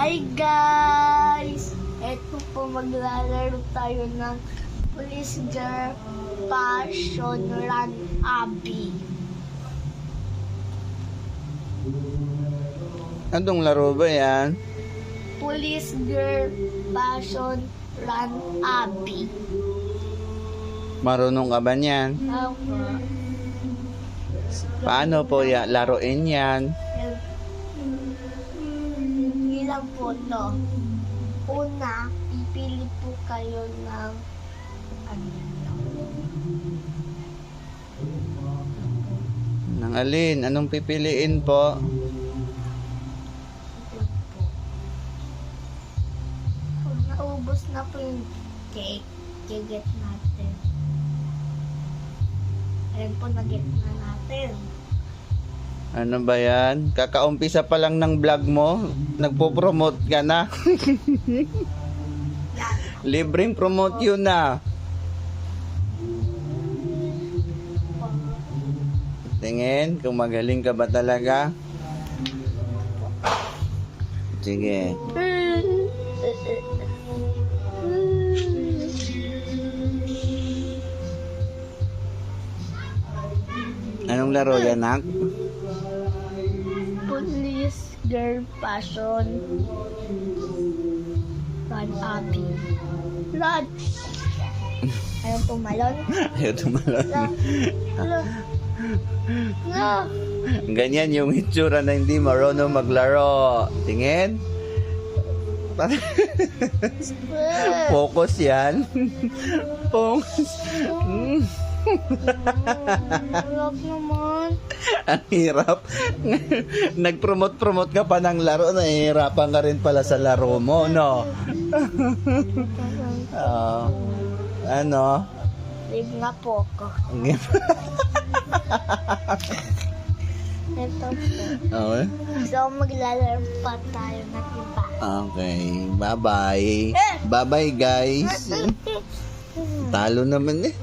Hi guys! Ito po maglalaro tayo ng Police Girl Passion Run Abby. Anong laro ba yan? Police Girl Passion Run Abby. Marunong ka ba niyan? Paano po laruin yan? Hindi lang po to. Una, pipili po kayo ng Nang alin? Anong pipiliin po? Kung naubos na po yung cake, giget natin. Ayan po, nag-get na natin. Ano ba yan? Kakaumpisa pa lang ng vlog mo? Nagpo-promote ka na? Libreng promote yun na. Tingin kung magaling ka ba talaga. Sige. Anong laro yan, Nak? Police Girl Passion Run Abby. Run! Ayaw tumalon? Ayaw tumalon. No! Ganyan yung itsura na hindi marunong maglaro. Tingin. Focus yan. Focus. Huwag naman. Ang hirap. Nag-promote ka pa ng laro. Nahihirapan ka rin pala sa laro mo, no? Ano? Live na po ako. Ito po. Okay. So, maglalaro pa tayo ng iba. Okay. Bye-bye. Bye-bye, guys. Talo naman eh.